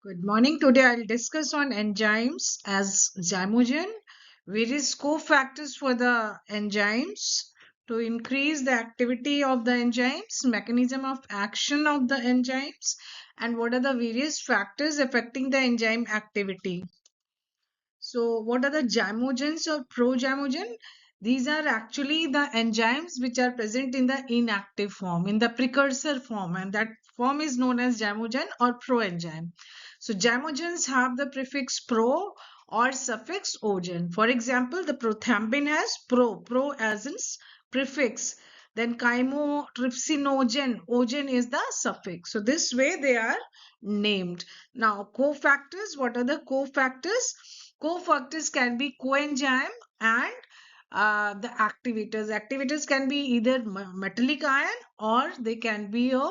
Good morning. Today I'll discuss on enzymes as zymogen, various cofactors for the enzymes to increase the activity of the enzymes, mechanism of action of the enzymes, and what are the various factors affecting the enzyme activity. So, what are the zymogens or prozymogen? These are actually the enzymes which are present in the inactive form, in the precursor form, and that form is known as zymogen or proenzyme. So, zymogens have the prefix pro or suffix ogen. For example, the prothambin has pro as in prefix. Then chymotrypsinogen, ogen is the suffix. So, this way they are named. Now, cofactors, what are the cofactors? Cofactors can be coenzyme and the activators. Activators can be either metallic ion or they can be a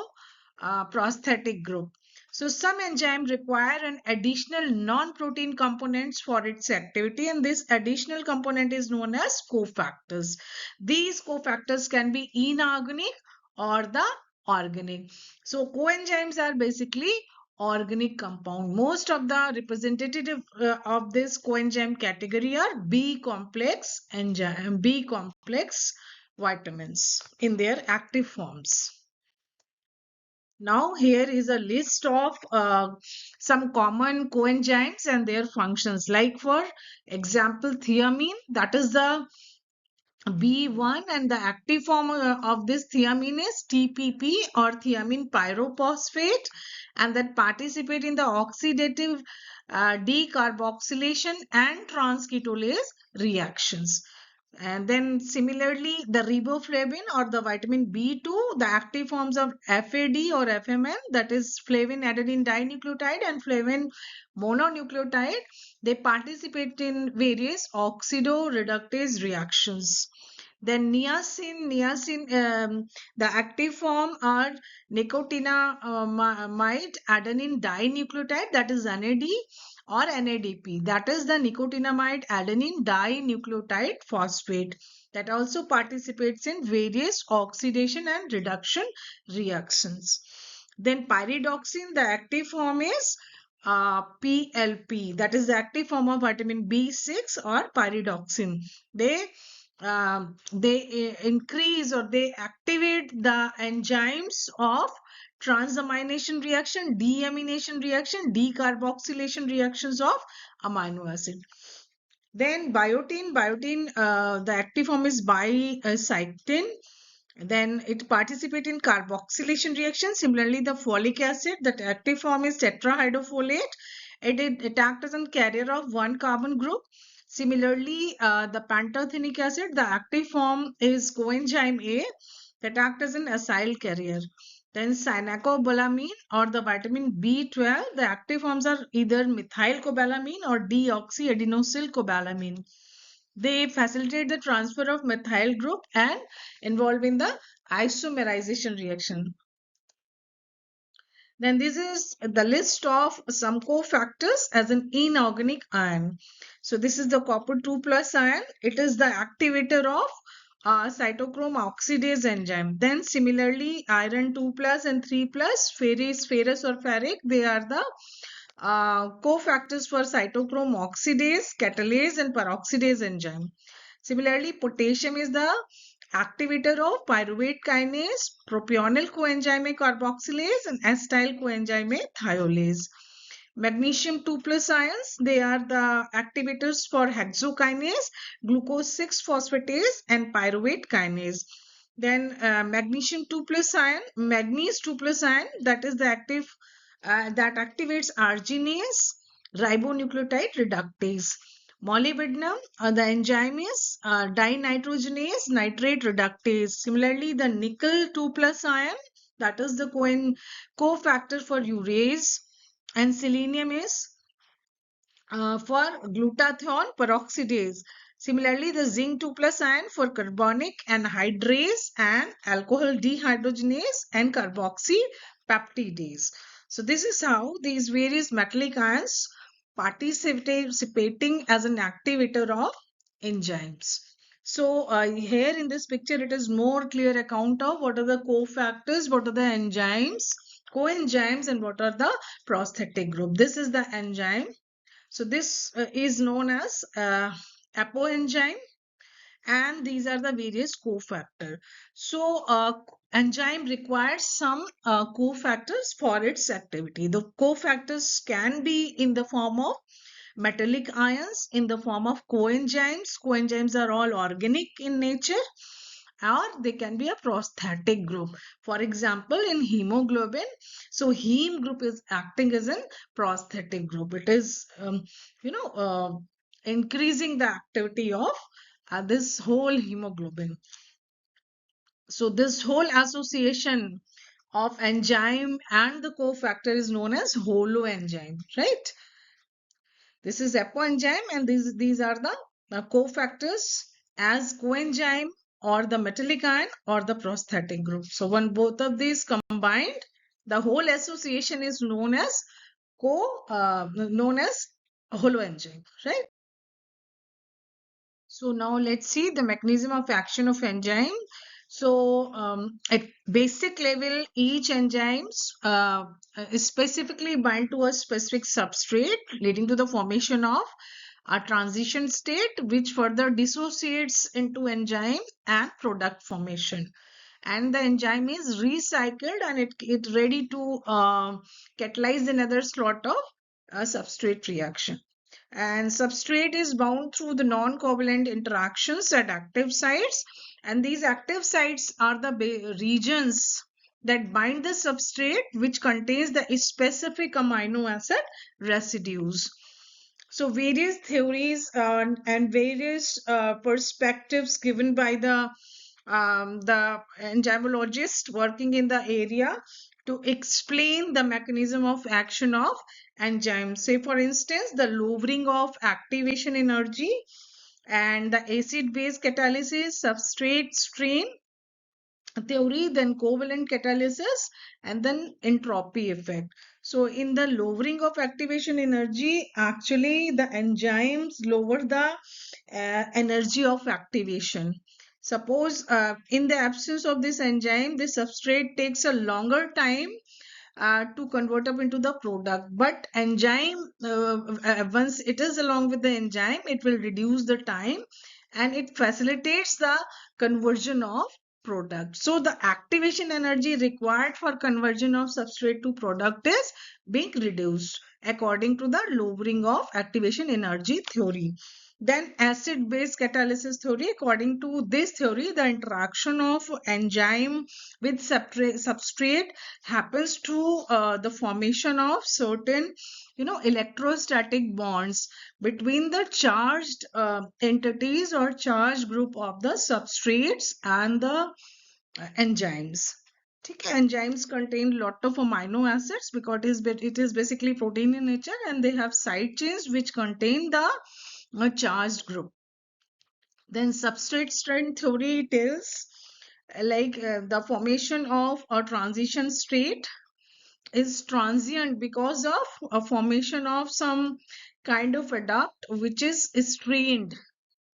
prosthetic group. So some enzyme require an additional non-protein components for its activity, and this additional component is known as cofactors. These cofactors can be inorganic or the organic. So coenzymes are basically organic compound. Most of the representative of this coenzyme category are B complex enzyme, B complex vitamins in their active forms. Now here is a list of some common coenzymes and their functions. Like for example, thiamine, that is the B1, and the active form of this thiamine is TPP or thiamine pyrophosphate, and that participate in the oxidative decarboxylation and transketolase reactions. And then similarly, the riboflavin or the vitamin B2, the active forms of FAD or FMN, that is flavin adenine dinucleotide and flavin mononucleotide, they participate in various oxidoreductase reactions. Then niacin, the active form are nicotinamide adenine dinucleotide, that is NAD, or NADP, that is the nicotinamide adenine dinucleotide phosphate, that also participates in various oxidation and reduction reactions. Then pyridoxine, the active form is PLP, that is the active form of vitamin B6 or pyridoxine. They increase or they activate the enzymes of transamination reaction, deamination reaction, decarboxylation reactions of amino acid. Then biotin, the active form is bicyctin. Then it participates in carboxylation reaction. Similarly, the folic acid, that active form is tetrahydrofolate. It acts as a carrier of one carbon group. Similarly, the pantothenic acid, the active form is coenzyme A, that acts as an acyl carrier. Then cyanocobalamin or the vitamin B12, the active forms are either methylcobalamin or deoxyadenosylcobalamin. They facilitate the transfer of methyl group and involve in the isomerization reaction. Then this is the list of some cofactors as an inorganic ion. So this is the copper 2 plus ion. It is the activator of cytochrome oxidase enzyme. Then similarly iron 2 plus and 3 plus, ferrous or ferric, they are the cofactors for cytochrome oxidase, catalase and peroxidase enzyme. Similarly, potassium is the activator of pyruvate kinase, propionyl coenzyme carboxylase, and acetyl coenzyme thiolase. Magnesium 2 plus ions, they are the activators for hexokinase, glucose 6 phosphatase, and pyruvate kinase. Then magnesium 2 plus ion, manganese 2 plus ion, that is the active that activates arginase, ribonucleotide reductase. Molybdenum, the enzyme is dinitrogenase nitrate reductase. Similarly, the nickel 2 plus ion, that is the cofactor for urease, and selenium is for glutathione peroxidase. Similarly, the zinc 2 plus ion for carbonic anhydrase and alcohol dehydrogenase and carboxypeptidase. So this is how these various metallic ions participating as an activator of enzymes. So here in this picture, it is more clear account of what are the cofactors, what are the enzymes, coenzymes and what are the prosthetic group. This is the enzyme. So this is known as apoenzyme, and these are the various cofactors. So enzyme requires some cofactors for its activity. The cofactors can be in the form of metallic ions, in the form of coenzymes. Coenzymes are all organic in nature, or they can be a prosthetic group. For example, in hemoglobin, so heme group is acting as a prosthetic group. It is you know increasing the activity of this whole hemoglobin. So this whole association of enzyme and the cofactor is known as holoenzyme, right? This is apoenzyme, and these are the cofactors as coenzyme or the metallic ion or the prosthetic group. So when both of these combined, the whole association is known as known as holoenzyme, right? So now let's see the mechanism of action of enzyme. So at basic level, each enzymes is specifically bind to a specific substrate, leading to the formation of a transition state, which further dissociates into enzyme and product formation. And the enzyme is recycled, and it ready to catalyze another slot of a substrate reaction. And substrate is bound through the non-covalent interactions at active sites, and these active sites are the regions that bind the substrate which contains the specific amino acid residues. So various theories and various perspectives given by the enzymologist working in the area to explain the mechanism of action of enzymes. Say, for instance, the lowering of activation energy and the acid-base catalysis, substrate strain theory, then covalent catalysis, and then entropy effect. So in the lowering of activation energy, actually the enzymes lower the energy of activation. Suppose in the absence of this enzyme, the substrate takes a longer time to convert up into the product, but enzyme once it is along with the enzyme, it will reduce the time and it facilitates the conversion of product. So the activation energy required for conversion of substrate to product is being reduced according to the lowering of activation energy theory. Then acid base catalysis theory, according to this theory, the interaction of enzyme with substrate happens through the formation of certain electrostatic bonds between the charged entities or charged group of the substrates and the enzymes. Okay, enzymes contain lot of amino acids because it is basically protein in nature, and they have side chains which contain the charged group. Then substrate strength theory tells the formation of a transition state is transient because of a formation of some kind of adapt which is strained.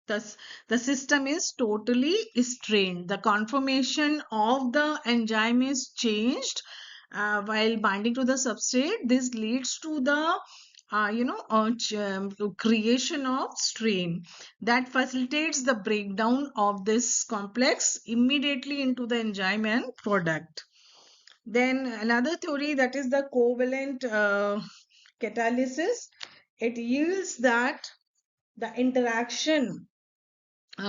Thus, the system is totally strained. The conformation of the enzyme is changed while binding to the substrate. This leads to the creation of strain that facilitates the breakdown of this complex immediately into the enzyme and product. Then another theory, that is the covalent catalysis. It yields that the interaction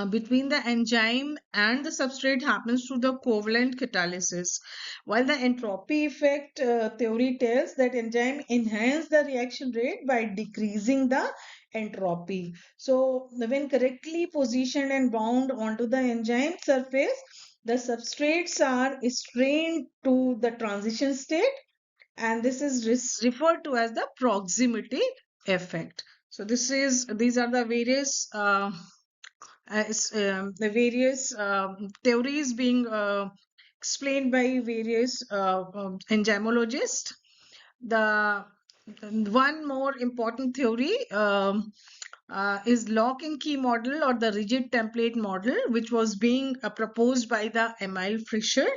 between the enzyme and the substrate happens through the covalent catalysis, while the entropy effect theory tells that enzyme enhance the reaction rate by decreasing the entropy. So when correctly positioned and bound onto the enzyme surface, the substrates are strained to the transition state, and this is referred to as the proximity effect. So these are the various the various theories being explained by various enzymologists. The one more important theory is lock and key model or the rigid template model, which was being proposed by the Emile Fischer.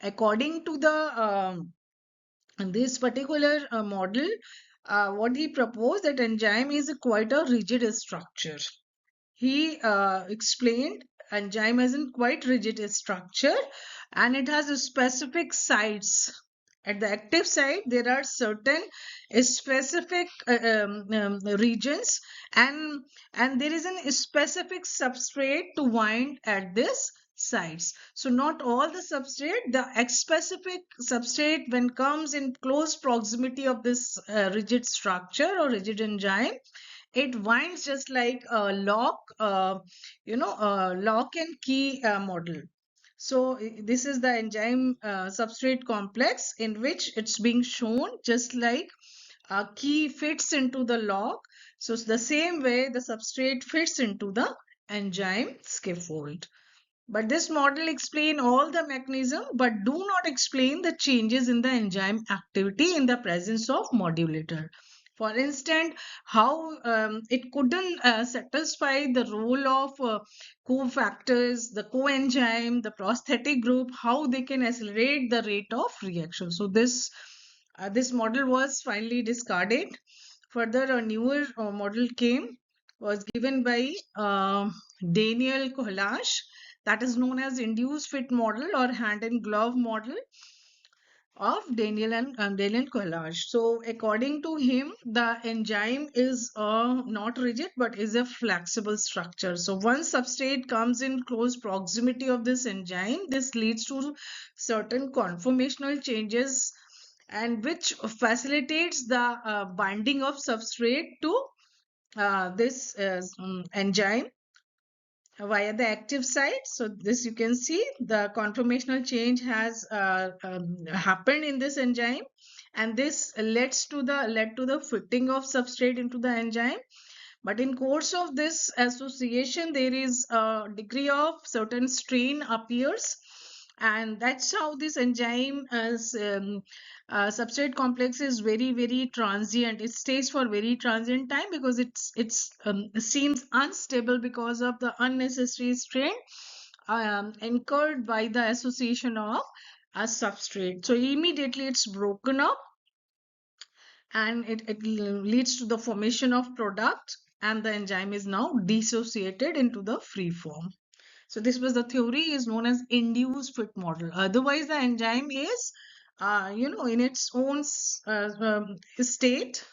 According to the And this particular model, what he proposed, that enzyme is quite a rigid structure. He explained enzyme has a quite rigid structure, and it has a specific sites. At the active site, there are certain specific regions, and there is a specific substrate to bind at this sites. So not all the substrate, the specific substrate, when comes in close proximity of this rigid structure or rigid enzyme, it winds just like a lock, lock and key model. So this is the enzyme substrate complex, in which it's being shown just like a key fits into the lock. So it's the same way the substrate fits into the enzyme scaffold. But this model explain all the mechanism, but do not explain the changes in the enzyme activity in the presence of modulator. For instance, how it couldn't satisfy the role of cofactors, the coenzyme, the prosthetic group, how they can accelerate the rate of reaction. So this model was finally discarded. Further, a newer model came, was given by Daniel Kohlash, that is known as induced fit model or hand and glove model of Daniel Kohlash. So according to him, the enzyme is not rigid but is a flexible structure. So once substrate comes in close proximity of this enzyme, this leads to certain conformational changes, and which facilitates the binding of substrate to this enzyme via the active site. So this, you can see the conformational change has happened in this enzyme, and this led to the fitting of substrate into the enzyme. But in course of this association, there is a degree of certain strain appears, and that's how this enzyme as substrate complex is very transient. It stays for very transient time because it's seems unstable because of the unnecessary strain incurred by the association of a substrate. So immediately it's broken up, and it leads to the formation of product, and the enzyme is now dissociated into the free form. So this was the theory is known as induced fit model. Otherwise, the enzyme is, in its own state,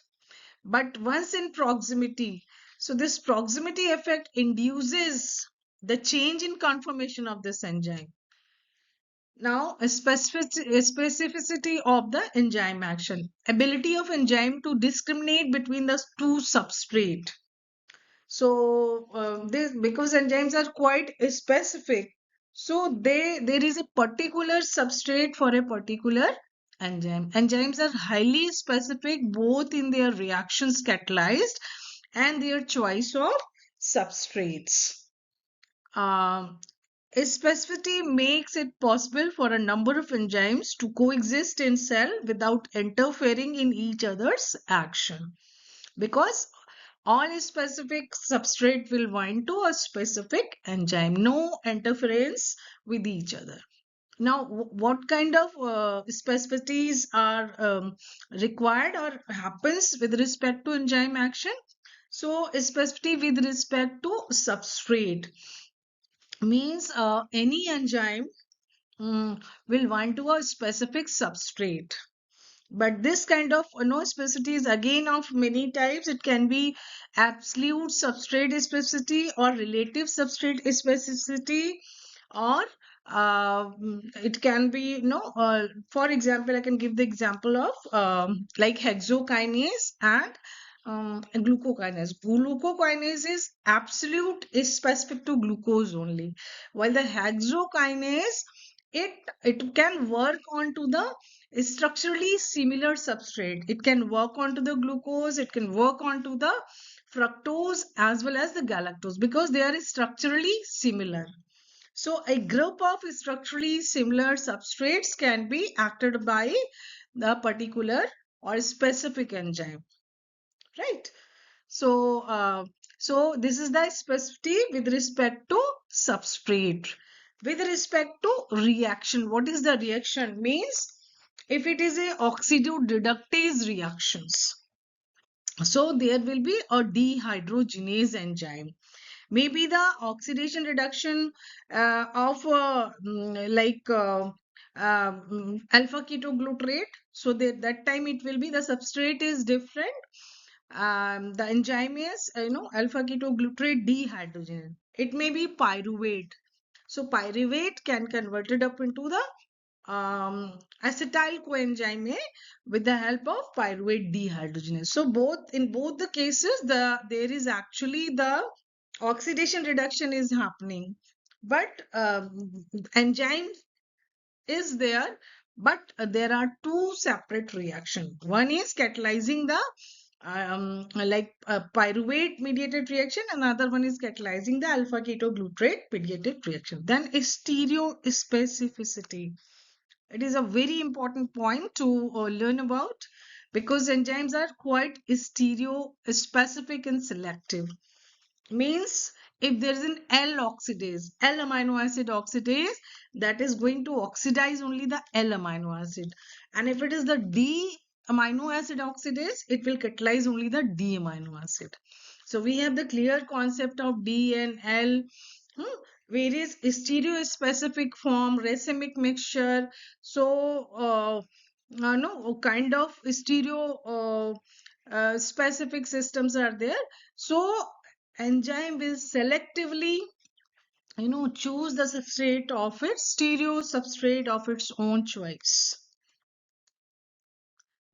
but once in proximity. So this proximity effect induces the change in conformation of this enzyme. Now, a specificity of the enzyme action. Ability of enzyme to discriminate between the two substrate. So this, because enzymes are quite specific, so there is a particular substrate for a particular enzyme. Enzymes are highly specific both in their reactions catalyzed and their choice of substrates. Um, Specificity makes it possible for a number of enzymes to coexist in cell without interfering in each other's action, because all specific substrate will bind to a specific enzyme, no interference with each other. Now, what kind of specificities are required or happens with respect to enzyme action? So specificity with respect to substrate means any enzyme will bind to a specific substrate. But this kind of specificity is again of many types. It can be absolute substrate specificity or relative substrate specificity, or it can be for example, I can give the example of like hexokinase and glucokinase. Glucokinase is absolute, is specific to glucose only, while the hexokinase, it can work onto the structurally similar substrate. It can work onto the glucose, it can work onto the fructose as well as the galactose, because they are structurally similar. So a group of structurally similar substrates can be acted by the particular or specific enzyme, right? So, this is the specificity with respect to substrate. With respect to reaction, what is the reaction? Means if it is a oxidoreductase reactions, so there will be a dehydrogenase enzyme. Maybe the oxidation reduction of alpha ketoglutarate. So that time it will be the substrate is different. The enzyme is alpha ketoglutarate dehydrogenase. It may be pyruvate. So pyruvate can convert it up into the acetyl coenzyme A with the help of pyruvate dehydrogenase. So both the cases, there is actually the oxidation reduction is happening, but enzyme is there, but there are two separate reactions. One is catalyzing the pyruvate mediated reaction, another one is catalyzing the alpha ketoglutarate mediated reaction. Then stereospecificity, it is a very important point to learn about, because enzymes are quite stereo specific and selective. Means if there is an L oxidase, L amino acid oxidase, that is going to oxidize only the L amino acid. And if it is the D amino acid oxidase, it will catalyze only the D amino acid. So we have the clear concept of D and L. Various stereo-specific form, racemic mixture. So, no kind of stereo specific systems are there. So, enzyme will selectively, choose the substrate of its stereo substrate of its own choice.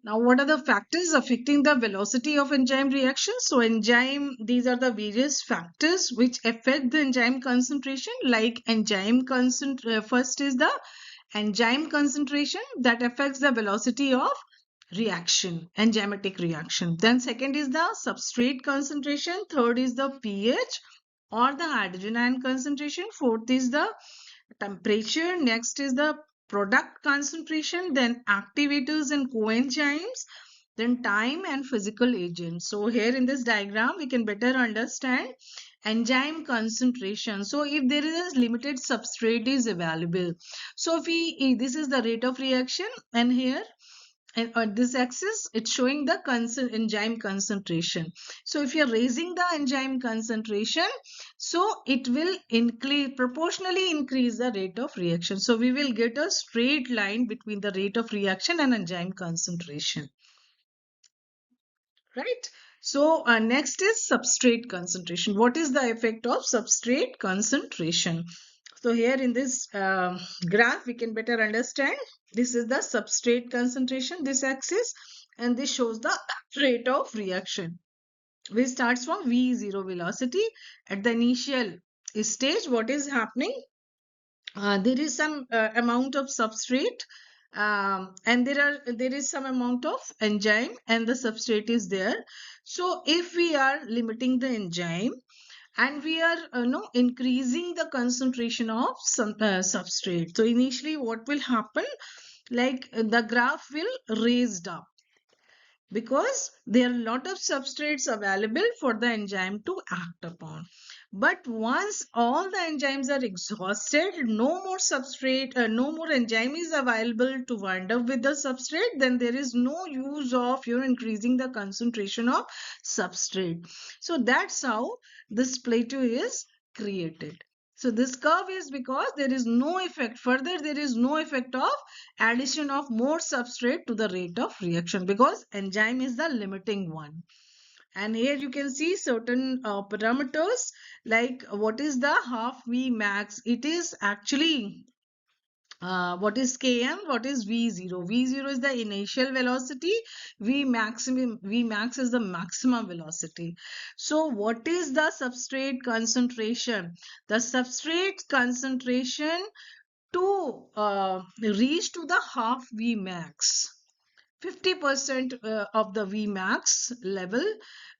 Now, what are the factors affecting the velocity of enzyme reactions? So, these are the various factors which affect the enzyme concentration. Like first is the enzyme concentration that affects the velocity of reaction, enzymatic reaction. Then second is the substrate concentration. Third is the pH or the hydrogen ion concentration. Fourth is the temperature. Next is the product concentration, then activators and coenzymes, then time and physical agents. So here in this diagram, we can better understand enzyme concentration. So if there is a limited substrate is available, so this is the rate of reaction, and here and on this axis it's showing the enzyme concentration. So if you're raising the enzyme concentration, so it will proportionally increase the rate of reaction. So we will get a straight line between the rate of reaction and enzyme concentration, right? So next is substrate concentration. What is the effect of substrate concentration? So here in this graph, we can better understand. This is the substrate concentration, this axis, and this shows the rate of reaction, which starts from V0 velocity. At the initial stage, what is happening? There is some amount of substrate, and there is some amount of enzyme, and the substrate is there. So if we are limiting the enzyme, and we are increasing the concentration of some substrate, so initially what will happen, like the graph will raised up, because there are a lot of substrates available for the enzyme to act upon. But once all the enzymes are exhausted, no more substrate, no more enzyme is available to wind up with the substrate, then there is no use of increasing the concentration of substrate. So that's how this plateau is created. So this curve is because there is no effect. Further, there is no effect of addition of more substrate to the rate of reaction, because enzyme is the limiting one. And here you can see certain parameters, like what is the half V max. It is actually what is Km, what is V0. V0 is the initial velocity, V max is the maximum velocity. So what is the substrate concentration? The substrate concentration to reach to the half V max, 50% of the V max level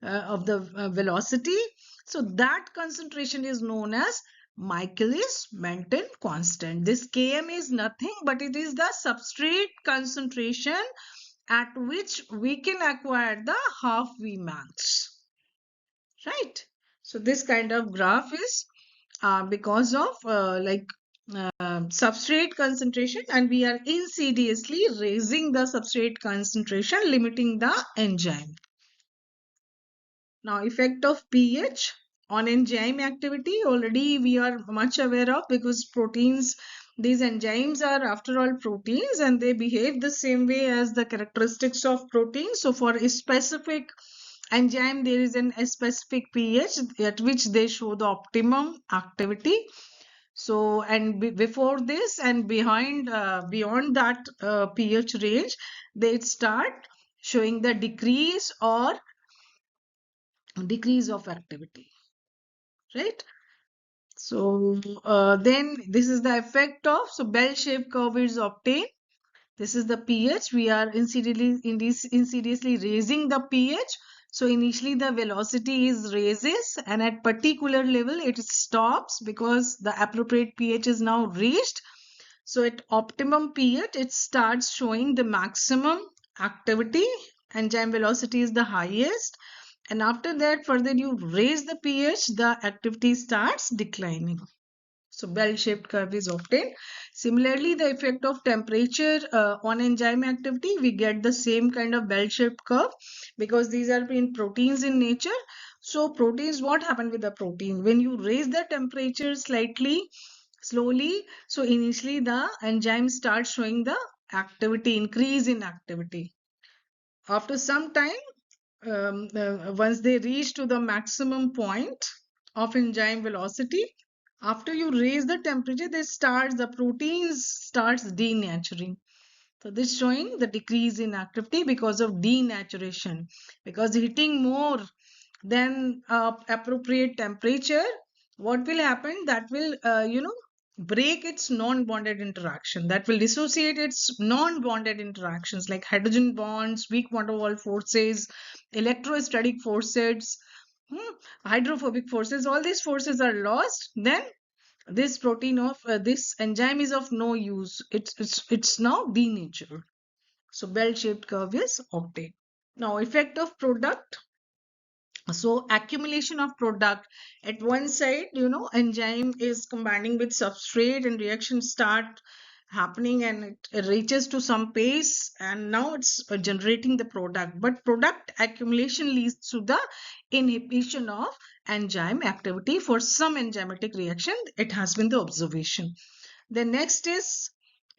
of the velocity. So that concentration is known as Michaelis-Menten constant. This Km is nothing but it is the substrate concentration at which we can acquire the half V max, right? So this kind of graph is because of substrate concentration, and we are insidiously raising the substrate concentration, limiting the enzyme. Now, effect of pH on enzyme activity already we are much aware of, because proteins, these enzymes are after all proteins and they behave the same way as the characteristics of proteins. So, for a specific enzyme, there is a specific pH at which they show the optimum activity. So, and before this and behind, beyond that pH range, they start showing the decrease of activity, right? So, then this is the effect of, so bell-shaped curve is obtained. This is the pH. We are insidiously raising the pH. So initially the velocity is raises, and at particular level it stops because the appropriate pH is now reached. So at optimum pH, it starts showing the maximum activity. Enzyme velocity is the highest. And after that, further you raise the pH, the activity starts declining. So bell-shaped curve is obtained. Similarly, the effect of temperature on enzyme activity, we get the same kind of bell-shaped curve, because these are in proteins in nature. So proteins, what happened with the protein? When you raise the temperature slightly, slowly, so initially the enzyme starts showing the activity, increase in activity. After some time, once they reach to the maximum point of enzyme velocity, after you raise the temperature, the proteins starts denaturing. So this showing the decrease in activity because of denaturation, because hitting more than appropriate temperature, what will happen? That will break its non-bonded interaction, that will dissociate its non-bonded interactions like hydrogen bonds, weak van der Waals forces, electrostatic forces, hmm, hydrophobic forces. All these forces are lost. Then this protein of this enzyme is of no use. It's now denatured. So bell-shaped curve is obtained. Now, effect of product. So accumulation of product at one side, enzyme is combining with substrate and reactions start happening, and it reaches to some pace, and now it's generating the product. But product accumulation leads to the inhibition of enzyme activity. For some enzymatic reaction, it has been the observation. The next is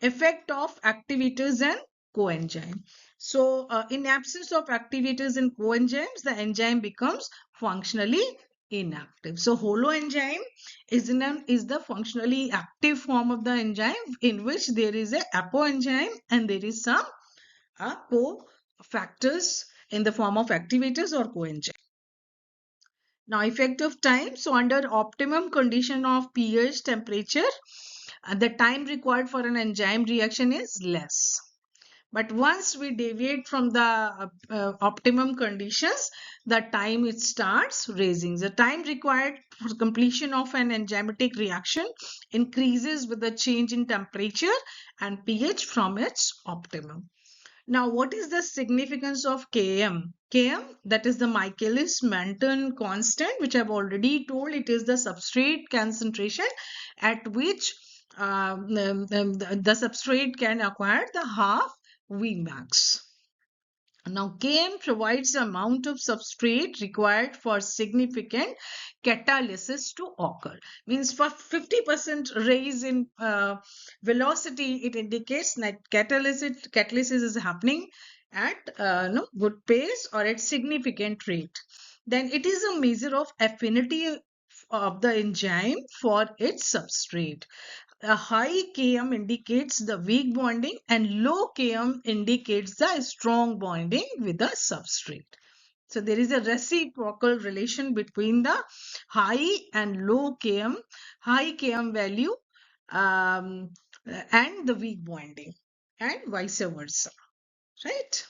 effect of activators and coenzyme. So, in absence of activators and coenzymes, the enzyme becomes functionally inactive. So, holoenzyme is the functionally active form of the enzyme, in which there is a apoenzyme and there is some cofactors in the form of activators or coenzyme. Now, effect of time. So, under optimum condition of pH temperature, the time required for an enzyme reaction is less. But once we deviate from the optimum conditions, the time it starts raising. The time required for completion of an enzymatic reaction increases with the change in temperature and pH from its optimum. Now, what is the significance of Km? Km, that is the Michaelis-Menten constant, which I've already told. It is the substrate concentration at which the substrate can acquire the half Vmax. Now, Km provides the amount of substrate required for significant catalysis to occur. Means for 50% raise in velocity, it indicates that catalysis is happening at good pace or at significant rate. Then it is a measure of affinity of the enzyme for its substrate. A high Km indicates the weak bonding and low Km indicates the strong bonding with the substrate. So there is a reciprocal relation between the high and low Km, high Km value and the weak bonding, and vice versa, right?